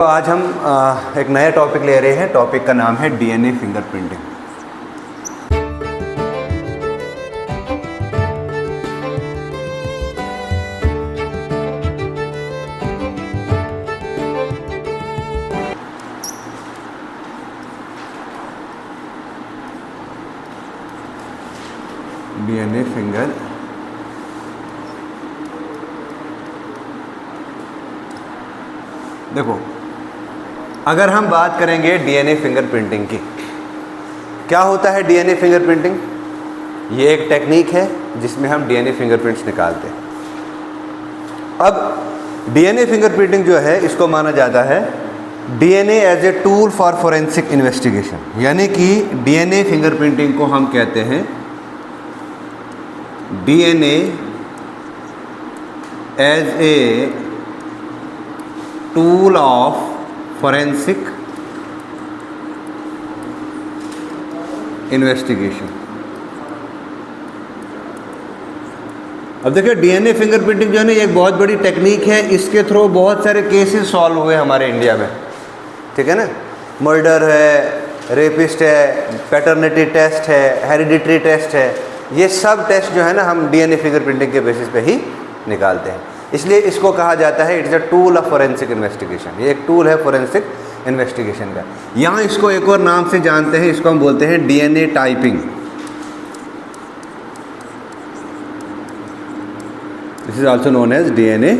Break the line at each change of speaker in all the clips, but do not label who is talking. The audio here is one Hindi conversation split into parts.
तो आज हम एक नया टॉपिक ले रहे हैं। टॉपिक का नाम है डीएनए फिंगरप्रिंटिंग। डीएनए फिंगर देखो, अगर हम बात करेंगे डीएनए फिंगरप्रिंटिंग की, क्या होता है डीएनए फिंगरप्रिंटिंग? ये एक टेक्निक है जिसमें हम डीएनए फिंगरप्रिंट्स निकालते हैं। अब डीएनए फिंगरप्रिंटिंग जो है इसको माना जाता है DNA as a tool for forensic investigation, यानी कि डीएनए फिंगरप्रिंटिंग को हम कहते हैं DNA as a tool of forensic investigation. अब देखिए, डीएनए फिंगरप्रिंटिंग जो है ना, ये एक बहुत बड़ी टेक्निक है। इसके थ्रू बहुत सारे केसेस सॉल्व हुए हमारे इंडिया में, ठीक है ना। मर्डर है, रेपिस्ट है, पैटर्निटी टेस्ट है, हेरिडिटरी टेस्ट है, ये सब टेस्ट जो है ना हम डीएनए फिंगरप्रिंटिंग के बेसिस पे ही निकालते हैं। इसलिए इसको कहा जाता है it's a tool of forensic investigation. ये एक टूल है फोरेंसिक इन्वेस्टिगेशन का। यहाँ इसको एक और नाम से जानते हैं, इसको हम बोलते हैं DNA typing. This is also known as DNA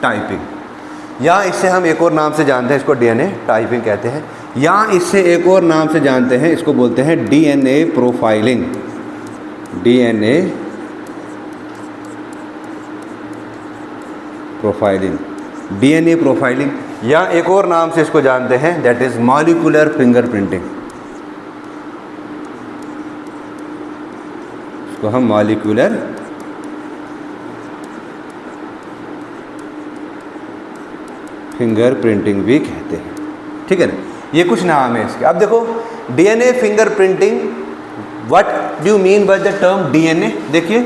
typing. या इससे हम एक और नाम से जानते हैं, इसको डीएनए टाइपिंग कहते हैं। या इससे एक और नाम से जानते हैं, इसको बोलते हैं DNA profiling. DNA profiling, DNA profiling, या एक और नाम से इसको जानते हैं, दैट इज मॉलिक्यूलर फिंगरप्रिंटिंग। इसको हम मॉलिक्यूलर फिंगरप्रिंटिंग भी कहते हैं, ठीक है ना। ये कुछ नाम है इसके। अब देखो, DNA fingerprinting, what do you mean by the term DNA? देखिए,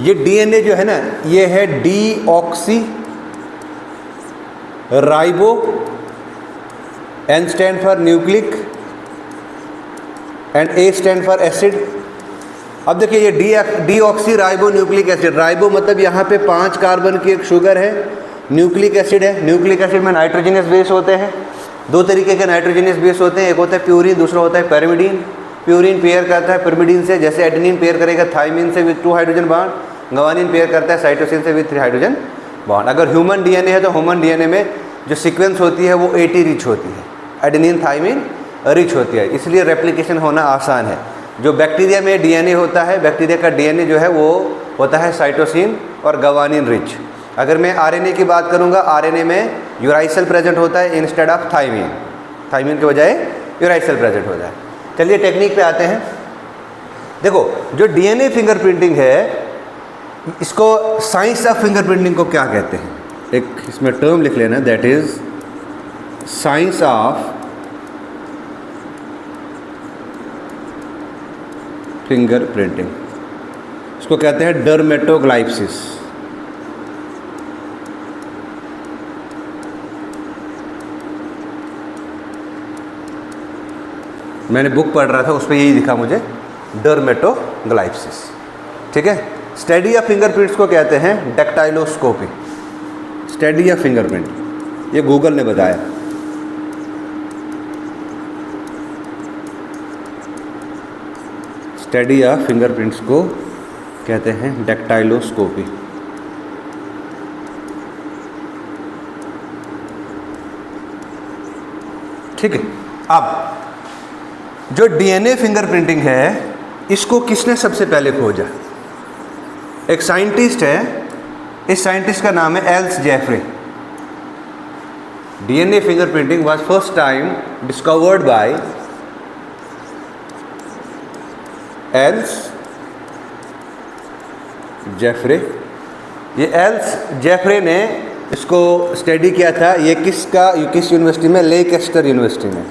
ये डीएनए जो है ना, ये है deoxy ribo, N stand for nucleic and A stand for acid. अब देखिए, ये deoxy ribo nucleic acid. Ribo मतलब यहाँ पे 5 कार्बन की एक शुगर है, न्यूक्लिक एसिड है। न्यूक्लिक एसिड में नाइट्रोजनस बेस होते हैं। 2 तरीके के नाइट्रोजनस बेस होते हैं, एक होता है प्यूरिन, दूसरा होता है पेरिमिडीन। प्यूरिन पेयर करता है पिरिमिडीन से, जैसे एडेनिन पेयर करेगा थाइमिन से विद 2 हाइड्रोजन बॉन्ड। गवानिन पेयर करता है साइटोसिन से विद 3 हाइड्रोजन बॉन्ड। अगर ह्यूमन डीएनए है तो ह्यूमन डीएनए में जो सीक्वेंस होती है वो 80 रिच होती है, एडेनिन थाइमिन रिच होती है, इसलिए रेप्लिकेशन होना आसान है। जो बैक्टीरिया में डीएनए होता है, बैक्टीरिया का डीएनए जो है वो होता है साइटोसिन और गवानिन रिच। अगर मैं आरएनए की बात करूंगा, आरएनए में यूराइसल प्रेजेंट होता है इंस्टेड ऑफ थाइमिन। थाइमिन के बजाय यूराइसल प्रेजेंट होता है। चलिए टेक्निक पे आते हैं। देखो, जो डीएनए फिंगरप्रिंटिंग है, इसको साइंस ऑफ फिंगरप्रिंटिंग को क्या कहते हैं? एक इसमें टर्म लिख लेना, that is science of fingerprinting. इसको कहते हैं डर्मेटोग्लाइप्सिस। मैंने बुक पढ़ रहा था, उस पर यही दिखा मुझे, डर्मेटोग्लाइप्सिस, ठीक है। स्टडी ऑफ फिंगरप्रिंट्स को कहते हैं डेक्टाइलोस्कोपी। स्टडी ऑफ फिंगरप्रिंट, ये गूगल ने बताया। स्टडी ऑफ फिंगरप्रिंट्स को कहते हैं डेक्टाइलोस्कोपी। ठीक है। अब जो डीएनए फिंगरप्रिंटिंग है, इसको किसने सबसे पहले खोजा? एक साइंटिस्ट है, इस साइंटिस्ट का नाम है else Jeffrey. DNA fingerprinting was first time discovered by else Jeffrey. ये एल्स जेफरे ने इसको स्टडी किया था। ये किस यूनिवर्सिटी में? लेकेस्टर यूनिवर्सिटी में।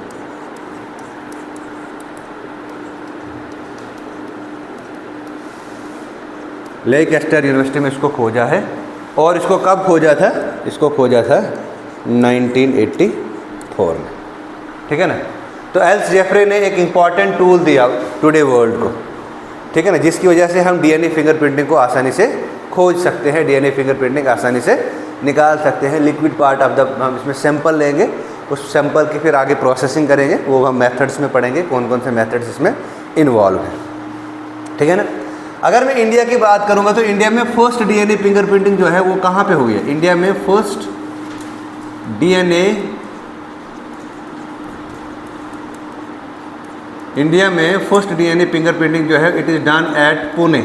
लेकेस्टर यूनिवर्सिटी में इसको खोजा है। और इसको कब खोजा था? इसको खोजा था 1984 में, ठीक है ना। तो एल्स जेफरे ने एक इम्पॉर्टेंट टूल दिया टुडे वर्ल्ड को, ठीक है ना, जिसकी वजह से हम डीएनए फिंगरप्रिंटिंग को आसानी से खोज सकते हैं, डीएनए फिंगरप्रिंटिंग आसानी से निकाल सकते हैं। लिक्विड पार्ट ऑफ द, हम इसमें सैंपल लेंगे, उस सैंपल की फिर आगे प्रोसेसिंग करेंगे, वो हम मेथड्स में पढ़ेंगे कौन कौन से मेथड्स इसमें इन्वॉल्व हैं, ठीक है ना। अगर मैं इंडिया की बात करूंगा तो इंडिया में फर्स्ट डीएनए फिंगरप्रिंटिंग जो है वो कहाँ पे हुई है? इंडिया में फर्स्ट डीएनए, इंडिया में फर्स्ट डीएनए फिंगरप्रिंटिंग जो है it is done at Pune.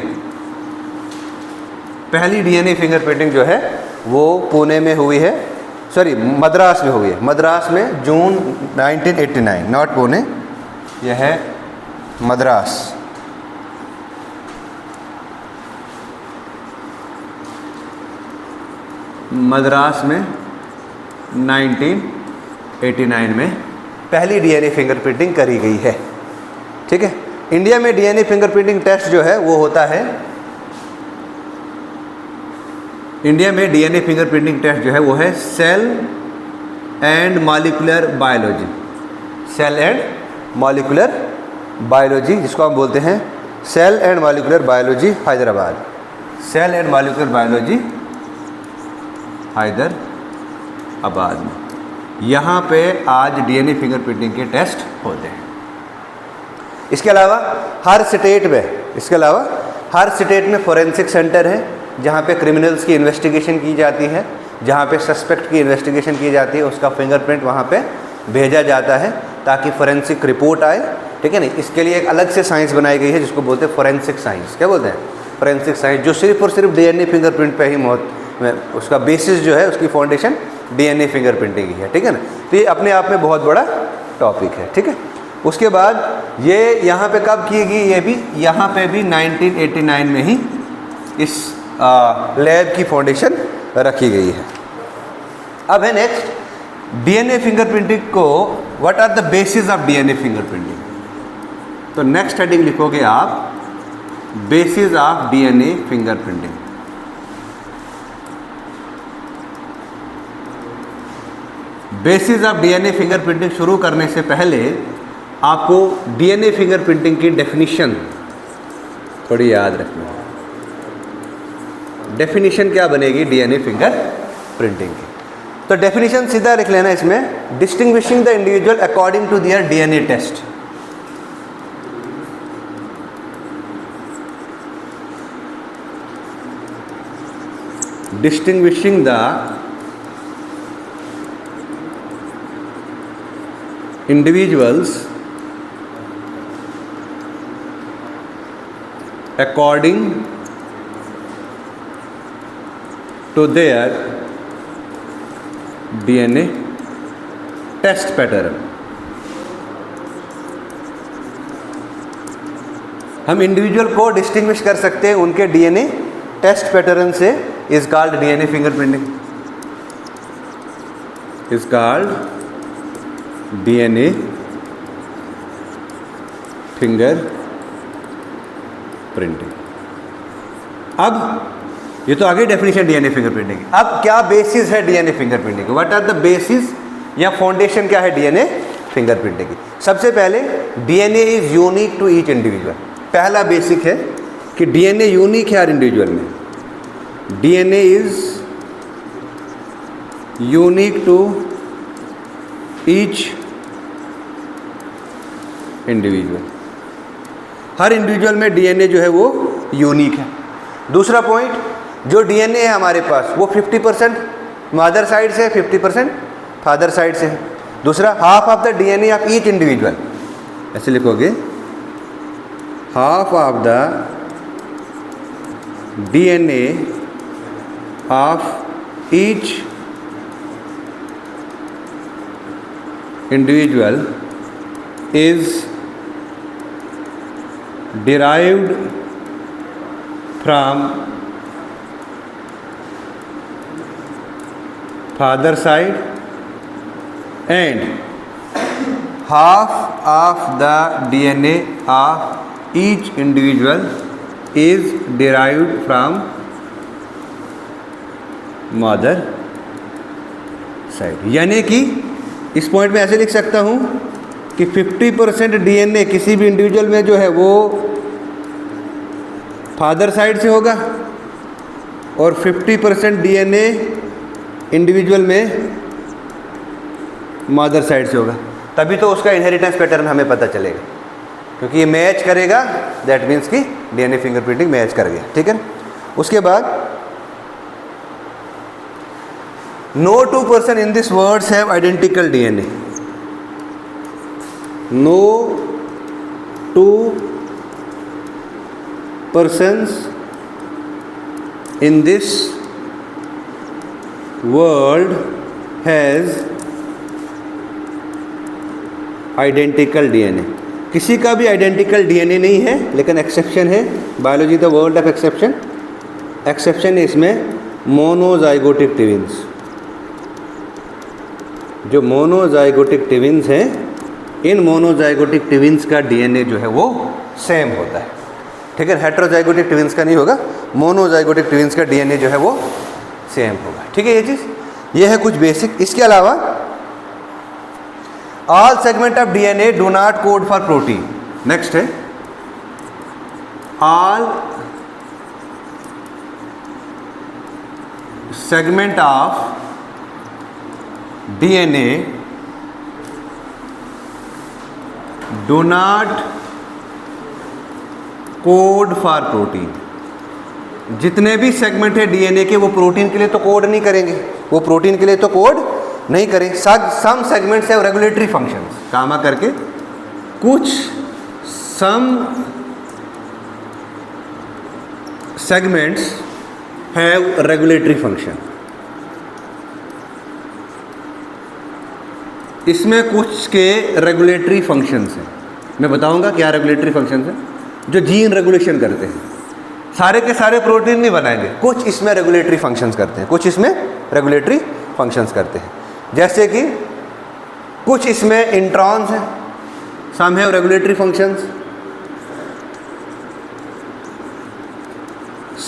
पहली डीएनए फिंगरप्रिंटिंग जो है वो पुणे में हुई है, सॉरी मद्रास में हुई है, मद्रास में जून 1989, नॉट पुणे, यह है मद्रास। मद्रास में 1989 में पहली डीएनए फिंगरप्रिंटिंग करी गई है, ठीक है। इंडिया में डीएनए फिंगरप्रिंटिंग टेस्ट जो है वो होता है, इंडिया में डीएनए फिंगरप्रिंटिंग टेस्ट जो है वो है cell and molecular biology, cell and molecular biology, जिसको हम बोलते हैं cell and molecular biology Hyderabad, cell and molecular biology Hyderabad में। यहाँ पे आज डीएनए फिंगरप्रिंटिंग के टेस्ट होते हैं। इसके अलावा हर स्टेट में फोरेंसिक सेंटर है जहाँ पे क्रिमिनल्स की इन्वेस्टिगेशन की जाती है, जहाँ पे सस्पेक्ट की इन्वेस्टिगेशन की जाती है, उसका फिंगरप्रिंट वहाँ पे भेजा जाता है ताकि फोरेंसिक रिपोर्ट आए, ठीक है ना। इसके लिए एक अलग से साइंस बनाई गई है जिसको बोलते हैं फोरेंसिक साइंस। क्या बोलते हैं? फोरेंसिक साइंस, जो सिर्फ और सिर्फ डीएनए फिंगरप्रिंट पे ही उसका बेसिस जो है, उसकी फाउंडेशन डीएनए फिंगरप्रिंटिंग ही है, ठीक है ना। तो ये अपने आप में बहुत बड़ा टॉपिक है, ठीक है। उसके बाद ये यहाँ पे कब की गई? ये भी यहाँ पे भी 1989 में ही इस लैब की फाउंडेशन रखी गई है। अब है नेक्स्ट डीएनए फिंगरप्रिंटिंग को, what are the basis of DNA fingerprinting. तो नेक्स्ट हेडिंग लिखोगे आप basis of DNA fingerprinting. Basis of DNA fingerprinting शुरू करने से पहले आपको डीएनए फिंगरप्रिंटिंग की डेफिनेशन थोड़ी याद रखनी है। डेफिनेशन क्या बनेगी डीएनए फिंगरप्रिंटिंग की? तो डेफिनेशन सीधा लिख लेना इसमें, distinguishing the individual according to their DNA test. Distinguishing the individuals according to their DNA test pattern। हम इंडिविजुअल को डिस्टिंग्विश कर सकते हैं उनके डीएनए टेस्ट पैटर्न से, is called DNA fingerprinting, is called DNA finger printing. अब ये तो आगे डेफिनेशन डीएनए फिंगरप्रिंटिंग। अब क्या बेसिस है DNA fingerprinting? What are the basis या फाउंडेशन क्या है डीएनए फिंगरप्रिंटिंग की? सबसे पहले DNA is unique to each individual. पहला बेसिक है कि डीएनए यूनिक है हर इंडिविजुअल में। DNA is unique to each individual. हर इंडिविजुअल में डीएनए जो है वो यूनिक है। दूसरा पॉइंट, जो डीएनए है हमारे पास वो 50% मदर साइड से है, 50% फादर साइड से है। दूसरा, half of the DNA of each individual, ऐसे लिखोगे, half of the DNA of each individual is derived from father side and half of the DNA of each individual is derived from mother side. यानी कि इस पॉइंट में ऐसे लिख सकता हूँ कि 50% डीएनए किसी भी इंडिविजुअल में जो है वो फादर साइड से होगा और 50% डीएनए इंडिविजुअल में मदर साइड से होगा। तभी तो उसका इनहेरिटेंस पैटर्न हमें पता चलेगा, क्योंकि ये मैच करेगा, दैट मीन्स कि डीएनए फिंगरप्रिंटिंग मैच कर गया। ठीक है। उसके बाद no two person in this world have identical DNA. No two persons in this world has identical DNA. किसी का भी आइडेंटिकल डीएनए नहीं है, लेकिन एक्सेप्शन है। Biology the world of exception. Exception है इसमें मोनोजाइगोटिक ट्विंस। जो मोनोजाइगोटिक ट्विंस हैं, इन मोनोजाइगोटिक ट्विंस का डीएनए जो है वो सेम होता है। ठीक है। हेटेरोजाइगोटिक ट्विंस का नहीं होगा, मोनोजाइगोटिक ट्विंस का डीएनए जो है वो सेम होगा। ठीक है। ये चीज़ ये है कुछ बेसिक। इसके अलावा all segment of DNA do not code for protein. Next है all segment of DNA do not code for protein. जितने भी सेगमेंट है डीएनए के वो प्रोटीन के लिए तो कोड नहीं करेंगे, वो प्रोटीन के लिए तो कोड नहीं करें। सम सेगमेंट्स हैव रेगुलेटरी फंक्शंस, कामा करके कुछ सम सेगमेंट्स हैव रेगुलेटरी फंक्शन। इसमें कुछ के रेगुलेटरी फंक्शंस हैं। मैं बताऊंगा क्या रेगुलेटरी फंक्शंस हैं, जो जीन रेगुलेशन करते हैं। सारे के सारे प्रोटीन नहीं बनाएंगे, कुछ इसमें रेगुलेटरी फंक्शंस करते हैं, कुछ इसमें रेगुलेटरी फंक्शंस करते हैं। जैसे कि कुछ इसमें इंट्रॉन्स हैं, some have regulatory functions,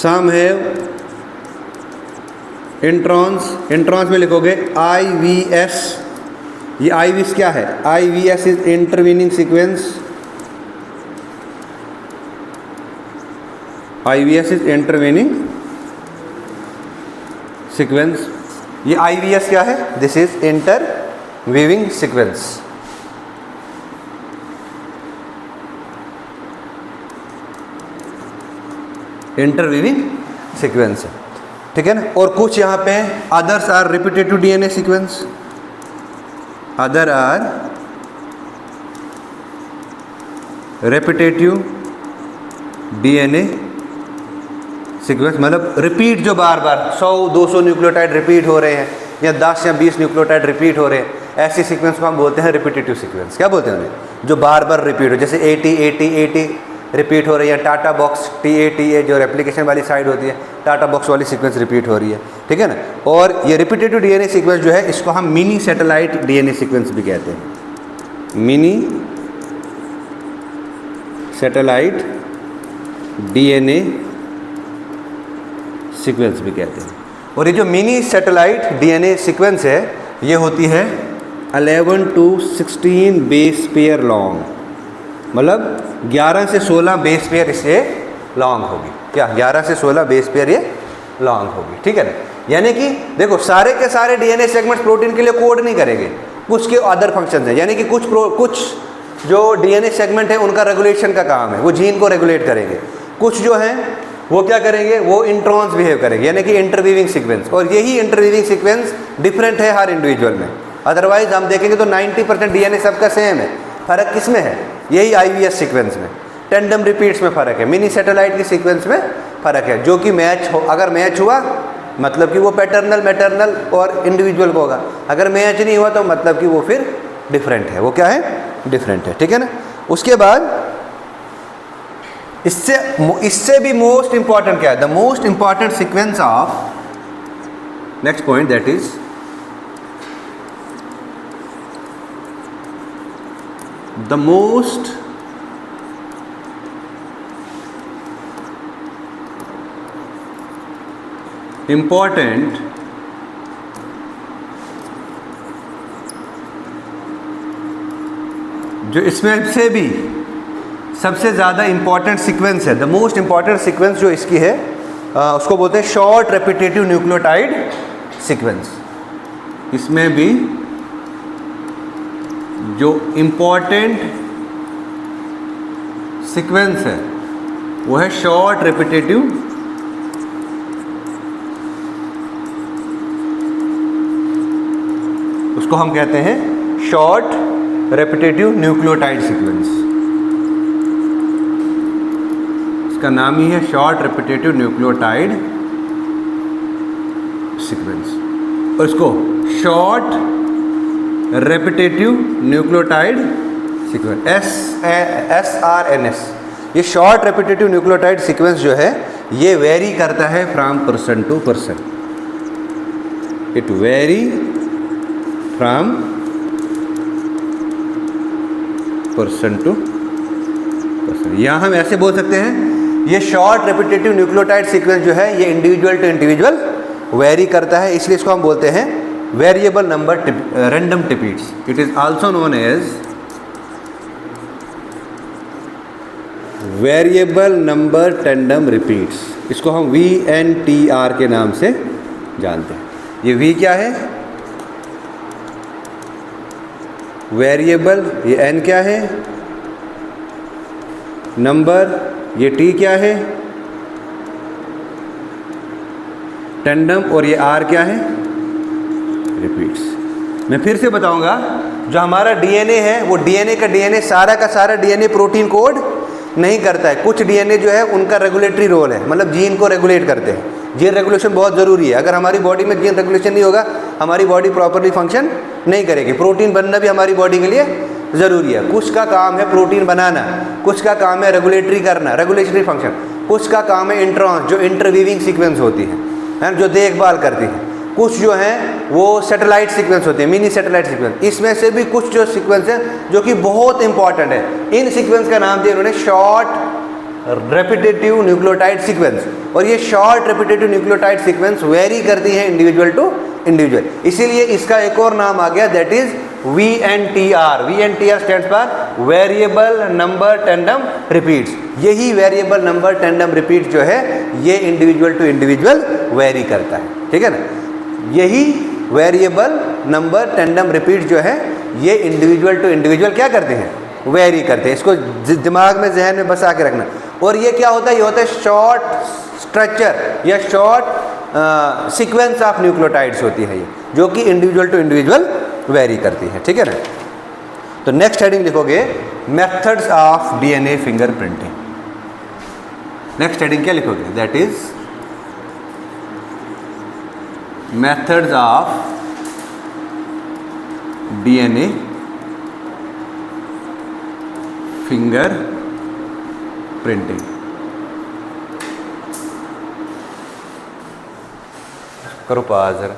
some have introns. Introns में लिखोगे IVS। ये IVS क्या है? IVS is intervening sequence. IVS is intervening sequence. ये IVS क्या है? This is interweaving sequence. Interweaving sequence है। ठीक है ना। और कुछ यहाँ पे others are repetitive DNA sequence. Other are repetitive DNA sequence, मतलब रिपीट, जो बार बार 100-200 न्यूक्लियोटाइड रिपीट हो रहे हैं या 10 या 20 न्यूक्लियोटाइड रिपीट हो रहे हैं, ऐसी सीक्वेंस को हम बोलते हैं रिपीटेटिव सीक्वेंस। क्या बोलते हैं उन्हें? जो बार बार रिपीट हो, जैसे 80 रिपीट हो रही है। टाटा बॉक्स TA जो रेप्लिकेशन वाली साइड होती है, टाटा बॉक्स वाली सीक्वेंस रिपीट हो रही है। ठीक है ना। और ये रिपीटेटिव डीएनए सीक्वेंस जो है, इसको हम मिनी सैटेलाइट डीएनए सीक्वेंस भी कहते हैं। मिनी सैटेलाइट डीएनए सीक्वेंस भी कहते हैं। और ये जो मिनी सैटेलाइट डीएनए सीक्वेंस है, ये होती है 11 to 16 बेस पेयर लॉन्ग, मतलब 11 से 16 बेस पेयर इससे लॉन्ग होगी। क्या? 11 से 16 बेस पेयर ये लॉन्ग होगी। ठीक है ना। यानी कि देखो, सारे के सारे डीएनए सेगमेंट्स प्रोटीन के लिए कोड नहीं करेंगे, कुछ के अदर फंक्शंस हैं। यानी कि कुछ जो डीएनए सेगमेंट है उनका रेगुलेशन का काम है, वो जीन को रेगुलेट करेंगे। कुछ जो हैं वो क्या करेंगे? वो इंट्रॉन्स बिहेव करेंगे, यानी कि इंटरवीविंग सीक्वेंस। और यही इंटरवीविंग सीक्वेंस डिफरेंट है हर इंडिविजुअल में। अदरवाइज हम देखेंगे तो 90% डीएनए सबका सेम है। फ़र्क किस में है? यही IVS सीक्वेंस में। टेंडम रिपीट्स में फ़र्क है, मिनी सैटेलाइट की सीक्वेंस में फ़र्क है, जो कि मैच हो। अगर मैच हुआ मतलब कि वो पैटर्नल, मैटरनल और इंडिविजुअल को होगा। अगर मैच नहीं हुआ तो मतलब कि वो फिर डिफरेंट है। वो क्या है? डिफरेंट है। ठीक है ना। उसके बाद इससे भी मोस्ट इंपॉर्टेंट क्या है? The most important sequence of next point, that is the most important जो इसमें से भी सबसे ज़्यादा इम्पॉर्टेंट सीक्वेंस है, द मोस्ट इम्पॉर्टेंट सीक्वेंस जो इसकी है उसको बोलते हैं शॉर्ट रेपिटेटिव न्यूक्लियोटाइड सीक्वेंस। इसमें भी जो इम्पॉर्टेंट सीक्वेंस है वो है शॉर्ट रेपिटेटिव उसको हम कहते हैं शॉर्ट रेपिटेटिव न्यूक्लियोटाइड सीक्वेंस। इसका नाम ही है शॉर्ट रेपिटेटिव न्यूक्लियोटाइड सीक्वेंस, और इसको short repetitive nucleotide sequence SRNS। ये शॉर्ट रेपिटेटिव न्यूक्लियोटाइड सीक्वेंस जो है ये वेरी करता है from person to person. It vary from person to person. यहाँ हम ऐसे बोल सकते हैं ये शॉर्ट रेपिटेटिव न्यूक्लियोटाइड सीक्वेंस जो है ये इंडिविजुअल टू इंडिविजुअल वेरी करता है, इसलिए इसको हम बोलते हैं variable number random repeats. It is also known as variable number tandem repeats. इसको हम VNTR के नाम से जानते हैं। ये V क्या है? वेरिएबल। ये N क्या है? नंबर। ये T क्या है? टेंडम। और ये R क्या है? रिपीट्स। मैं फिर से बताऊंगा, जो हमारा DNA है वो DNA का DNA सारा का सारा DNA प्रोटीन कोड नहीं करता है। कुछ DNA जो है उनका रेगुलेटरी रोल है, मतलब जीन को रेगुलेट करते हैं। जीन रेगुलेशन बहुत ज़रूरी है। अगर हमारी बॉडी में जीन रेगुलेशन नहीं होगा हमारी बॉडी प्रॉपरली फंक्शन नहीं करेगी। प्रोटीन बनना भी हमारी बॉडी के लिए ज़रूरी है। कुछ का काम है प्रोटीन बनाना, कुछ का काम है रेगुलेटरी करना, रेगुलेटरी फंक्शन, कुछ का काम है इंट्रॉन्स जो इंटरवीविंग सीक्वेंस होती है जो देखभाल करती है, कुछ जो हैं वो सैटेलाइट सीक्वेंस होते हैं, मिनी सैटेलाइट सीक्वेंस। इसमें से भी कुछ जो सीक्वेंस हैं जो कि बहुत इंपॉर्टेंट है, इन सीक्वेंस का नाम दिया उन्होंने शॉर्ट रेपिटेटिव न्यूक्लियोटाइड सीक्वेंस। और ये short repetitive nucleotide sequence very करती है इंडिविजुअल टू इंडिविजुअल, इसीलिए इसका एक और नाम आ गया, that is VNTR। VNTR stands for variable number tandem repeats. यही वेरिएबल नंबर टेंडम रिपीट जो है ये इंडिविजुअल टू इंडिविजुअल वेरी करता है, ठीक है ना। यही वेरिएबल नंबर टेंडम रिपीट जो है ये इंडिविजुअल टू इंडिविजुअल क्या करते हैं? वेरी करते हैं। इसको दिमाग में जहन में बसा के रखना। और ये क्या होता है? ये होता है शॉर्ट स्ट्रक्चर या शॉर्ट सीक्वेंस ऑफ न्यूक्लियोटाइड्स होती है ये, जो कि इंडिविजुअल टू इंडिविजुअल वेरी करती है, ठीक है ना। तो नेक्स्ट हेडिंग लिखोगे methods of DNA fingerprinting. Next heading क्या लिखोगे? That is methods of DNA finger printing। करो पास जरा।